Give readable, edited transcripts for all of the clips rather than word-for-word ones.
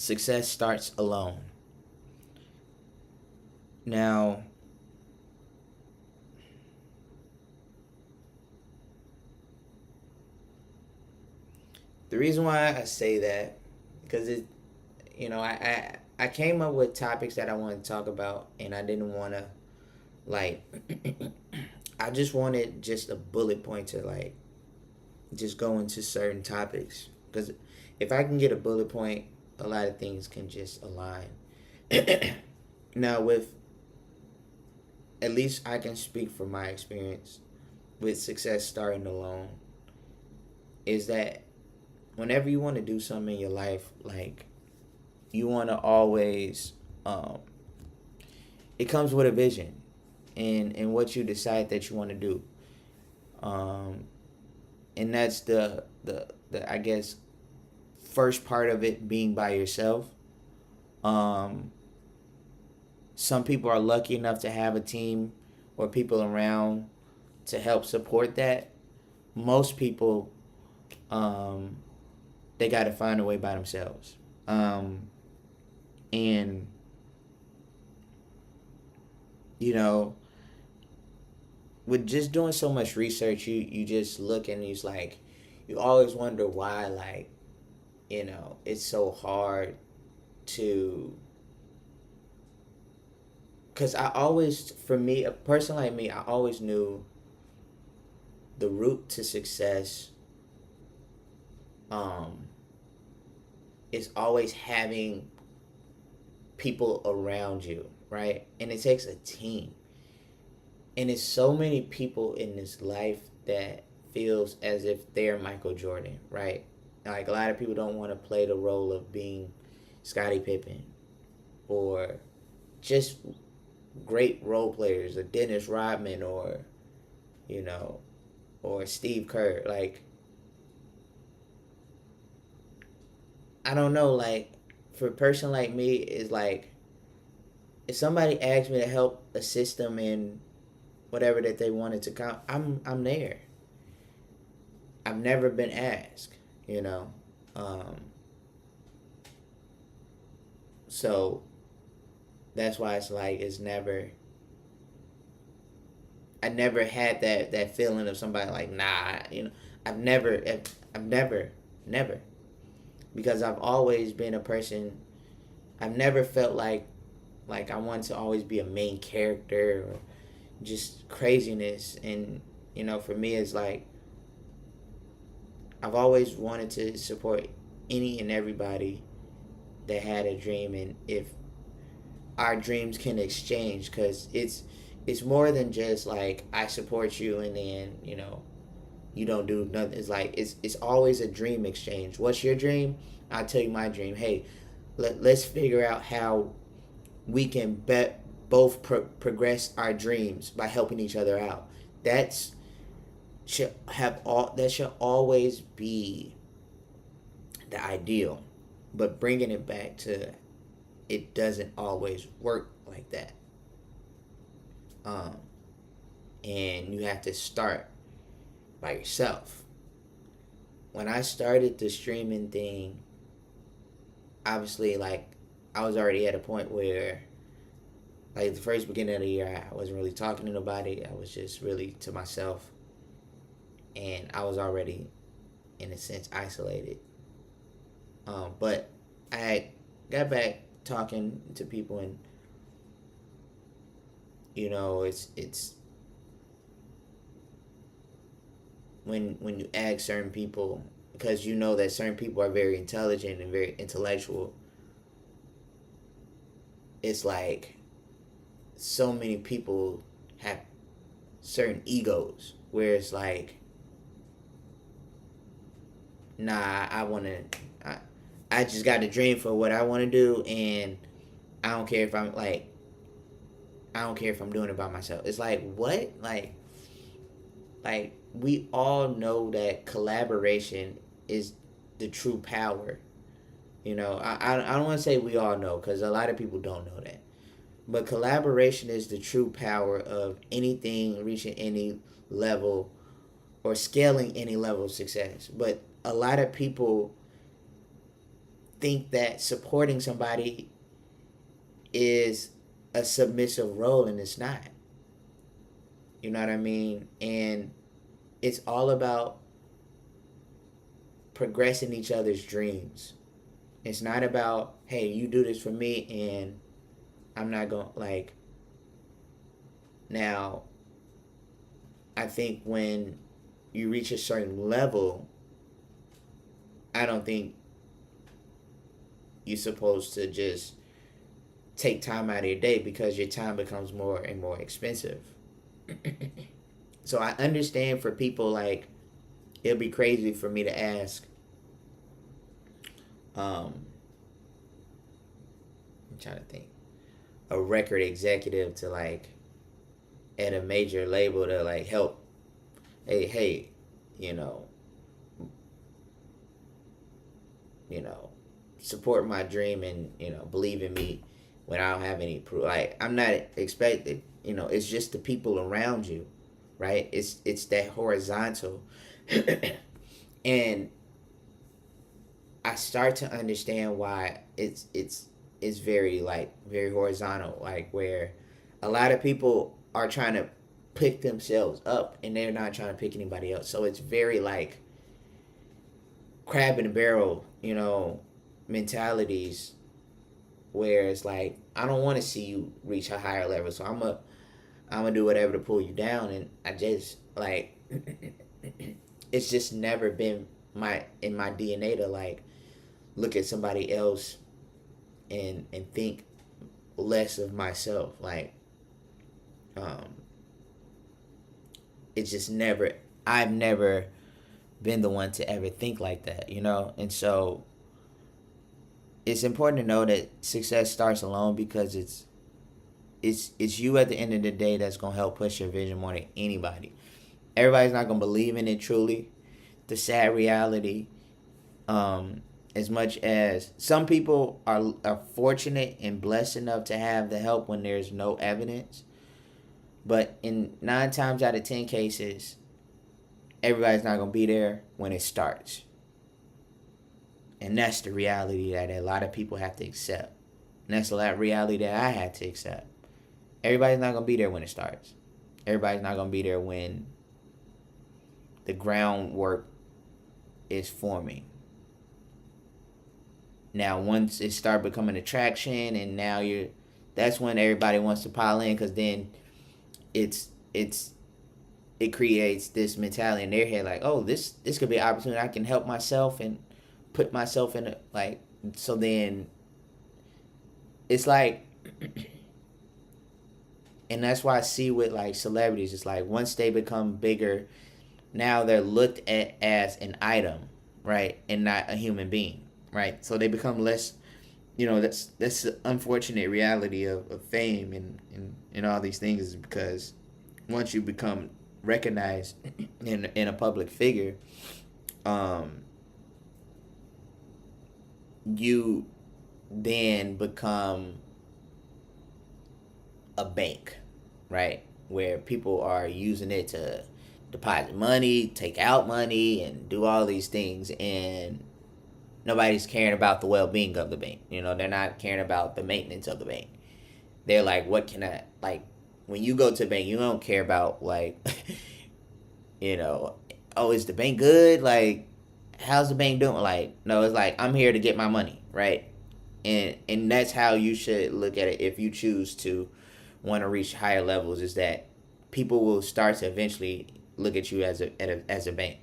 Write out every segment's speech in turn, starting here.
success starts alone. Now, the reason why I say that, because I came up with topics that I wanted to talk about, and I didn't want to, like, I just wanted just a bullet point to, like, just go into certain topics. Because if I can get a bullet point, a lot of things can just align. Now, with, at least I can speak from my experience with success starting alone, is that whenever you want to do something in your life, like, you want to always, it comes with a vision and what you decide that you want to do. Um, and that's the I guess first part of it, being by yourself. Um, some people are lucky enough to have a team or people around to help support that. Most people, um, they got to find a way by themselves. And you know, with just doing so much research, you just look and it's like, you always wonder why, like, it's so hard to, because I always, for me, a person like me, I always knew the route to success, um is always having people around you, right? And it takes a team. And it's so many people in this life that feels as if they're Michael Jordan, right? Like, a lot of people don't want to play the role of being Scottie Pippen, or just great role players, or Dennis Rodman, or you know, or Steve Kerr. Like, I don't know, like, for a person like me, is like, if somebody asks me to help assist them in whatever that they wanted to come, I'm there. I've never been asked, you know. Um, so that's why it's like, it's never, I never had that feeling of somebody like, nah, I've never, because I've always been a person. I've never felt like I want to always be a main character, or just craziness. And for me, it's like, I've always wanted to support any and everybody that had a dream, and if our dreams can exchange, because it's more than just like, I support you and then you don't do nothing. It's like, it's always a dream exchange. What's your dream? I'll tell you my dream. Hey, let's figure out how we can both progress our dreams by helping each other out. That's that should always be the ideal. But bringing it back to, it doesn't always work like that. Um, and you have to start by yourself. When I started the streaming thing, obviously, like, I was already at a point where, like, the first beginning of the year, I wasn't really talking to nobody. I was just really to myself, and I was already, in a sense, isolated. But I got back talking to people, and it's when you ask certain people, because you know that certain people are very intelligent and very intellectual. It's like, so many people have certain egos where it's like, nah, I just got a dream for what I want to do, and I don't care if I'm like, I don't care if I'm doing it by myself. It's like, what? Like, we all know that collaboration is the true power. I don't want to say we all know, because a lot of people don't know that. But collaboration is the true power of anything reaching any level, or scaling any level of success. But a lot of people think that supporting somebody is a submissive role, and it's not. You know what I mean? And it's all about progressing each other's dreams. It's not about, hey, you do this for me and I'm not going to, like, now, I think when you reach a certain level, I don't think you're supposed to just take time out of your day, because your time becomes more and more expensive. So I understand for people, like, it'll be crazy for me to ask, I'm trying to think, a record executive to, like, at a major label to, like, help, hey, you know, you know, support my dream and, believe in me when I don't have any proof. Like, I'm not expected, it's just the people around you, right? It's that horizontal. And I start to understand why it's very, like, very horizontal, like, where a lot of people are trying to pick themselves up and they're not trying to pick anybody else. So it's very, like, crab in a barrel, mentalities, where it's like, I don't want to see you reach a higher level, so I'm gonna do whatever to pull you down. And I just, like, it's just never been in my DNA to, like, look at somebody else and think less of myself. Like, it's just never, I've never been the one to ever think like that, and so it's important to know that success starts alone, because it's you at the end of the day that's gonna help push your vision more than anybody. Everybody's not gonna believe in it truly. The sad reality, as much as some people are fortunate and blessed enough to have the help when there's no evidence, but in 9 times out of 10 cases, everybody's not gonna be there when it starts. And that's the reality that a lot of people have to accept. And that's the reality that I had to accept. Everybody's not gonna be there when it starts. Everybody's not gonna be there when the groundwork is forming. Now, once it start becoming attraction, and now that's when everybody wants to pile in, because then it creates this mentality in their head, like, oh, this could be an opportunity. I can help myself and put myself in so then it's like, and that's why I see with, like, celebrities, it's like, once they become bigger, now they're looked at as an item, right, and not a human being, right? So they become less, that's the unfortunate reality of fame and all these things, is because once you become recognized in a public figure, you then become a bank, right? Where people are using it to deposit money, take out money, and do all these things, and nobody's caring about the well-being of the bank. They're not caring about the maintenance of the bank. They're like, what can I, like, when you go to a bank, you don't care about, like, oh, is the bank good? Like, how's the bank doing? Like, no, it's like, I'm here to get my money, right? And that's how you should look at it if you choose to want to reach higher levels, is that people will start to eventually look at you as a bank.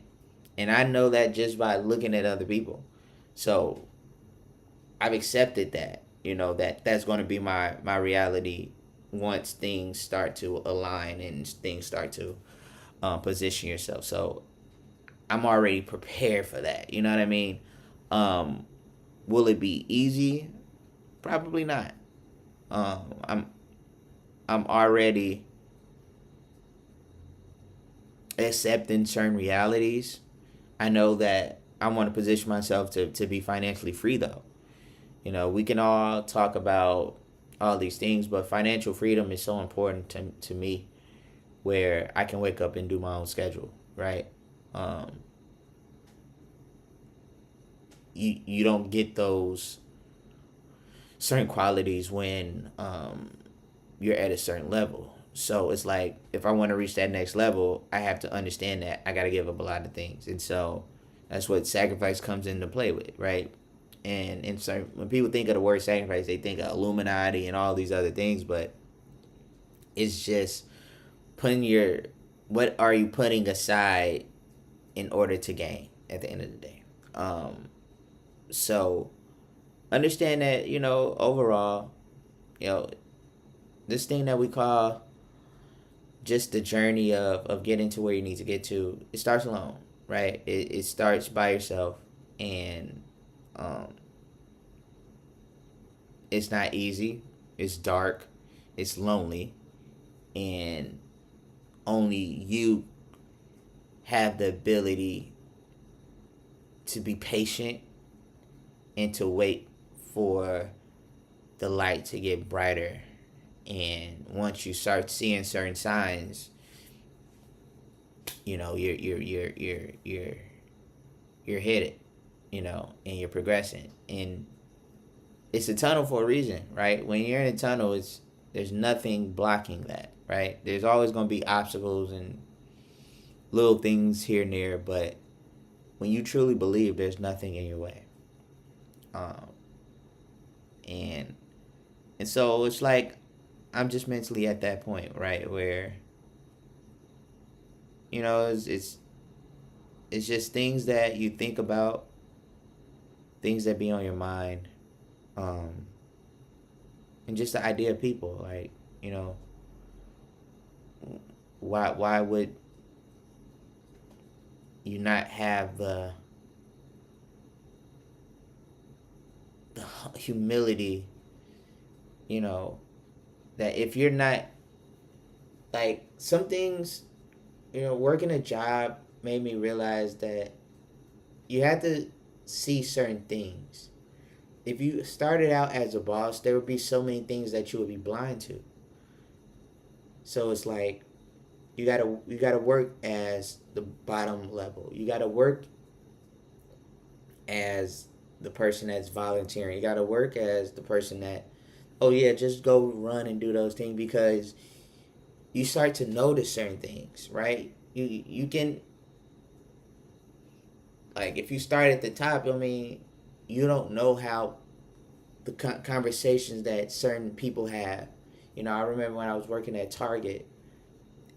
And I know that just by looking at other people. So I've accepted that, that's going to be my reality once things start to align and things start to position yourself. So I'm already prepared for that. You know what I mean? Will it be easy? Probably not. I'm already accepting certain realities. I know that I want to position myself to be financially free, though. We can all talk about all these things, but financial freedom is so important to me, where I can wake up and do my own schedule, right? you don't get those certain qualities when you're at a certain level. So it's like if I want to reach that next level, I have to understand that I got to give up a lot of things, and so that's what sacrifice comes into play with, right? And so when people think of the word sacrifice, they think of Illuminati and all these other things, but it's just putting your what are you putting aside in order to gain at the end of the day. So understand that overall, you know this thing that we call just the journey of getting to where you need to get to, it starts alone, right? It starts by yourself, and um, it's not easy. It's dark. It's lonely, and only you have the ability to be patient and to wait for the light to get brighter. And once you start seeing certain signs, you're headed, and you're progressing. And it's a tunnel for a reason, right? When you're in a tunnel, there's nothing blocking that, right? There's always going to be obstacles and little things here and there, but when you truly believe, there's nothing in your way. Um, and and so it's like I'm just mentally at that point, right, where it's just things that you think about, things that be on your mind, um, and just the idea of people, like you know, why would you not have the humility, you know, that if you're not like some things, working a job made me realize that you have to see certain things. If you started out as a boss, there would be so many things that you would be blind to. So it's like you gotta work as the bottom level. You gotta work as the person that's volunteering. You gotta work as the person that, oh yeah, just go run and do those things, because you start to notice certain things, right? You can, like, if you start at the top, I mean, you don't know how the conversations that certain people have. I remember when I was working at Target,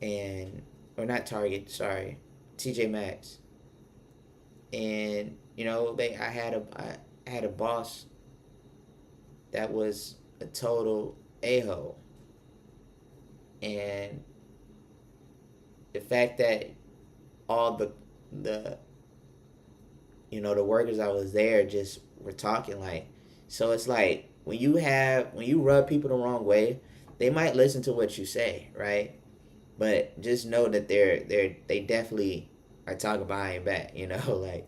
and or not Target, sorry, TJ Maxx, and I had a boss that was a total a-hole, and the fact that all the the workers I was there just were talking, like, so it's like when you rub people the wrong way, they might listen to what you say, right? But just know that they definitely are talking behind your back, like,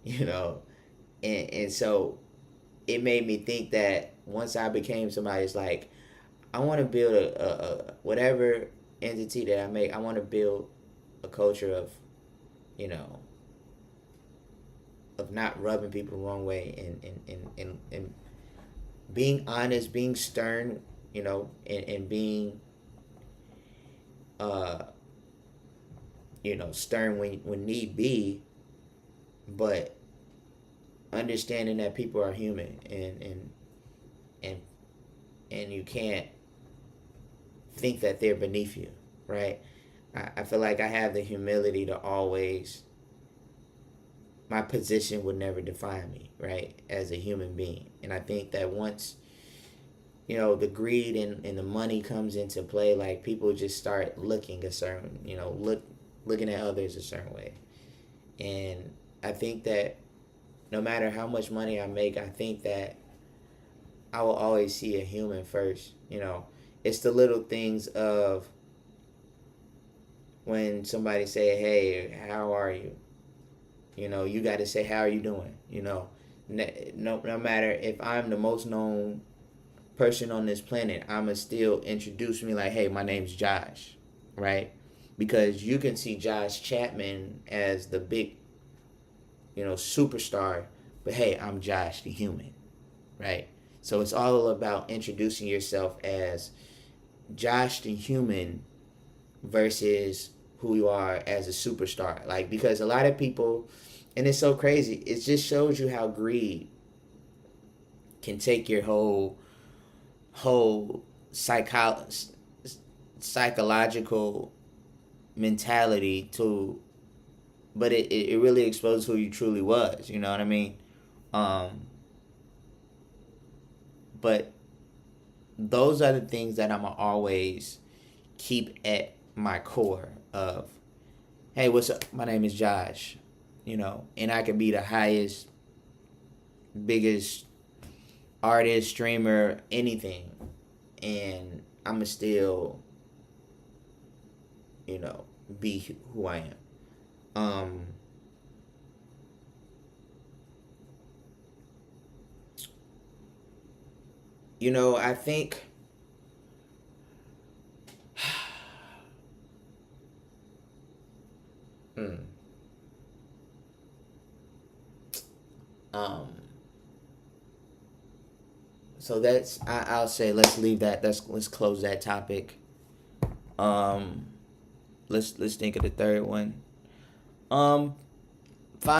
you know, and so it made me think that once I became somebody, it's like I want to build a whatever entity that I make. I want to build a culture of, you know, of not rubbing people the wrong way, and being honest, being stern, and being uh stern when need be, but understanding that people are human, and and you can't think that they're beneath you, right? I feel like I have the humility to always, my position would never define me, right, as a human being. And I think that once, the greed and the money comes into play, like, people just start looking a certain, looking at others a certain way. And I think that no matter how much money I make, I think that I will always see a human first. It's the little things of when somebody say, "Hey, how are you?" You got to say, "How are you doing?" No matter if I'm the most known person on this planet, I'ma still introduce me like, "Hey, my name's Josh," right? Because you can see Josh Chapman as the big, superstar, but hey, I'm Josh the human, right? So it's all about introducing yourself as Josh the human versus who you are as a superstar. Like, because a lot of people, and it's so crazy, it just shows you how greed can take your whole psychological mentality to, but it really exposes who you truly was, you know what I mean? um but those are the things that I'm always keep at my core of, hey, what's up, my name is Josh, and I could be the highest, biggest artist, streamer, anything, and I'ma still, be who I am. um I think, mm, um so I'll say, let's leave that. Let's close that topic. um let's think of the third one.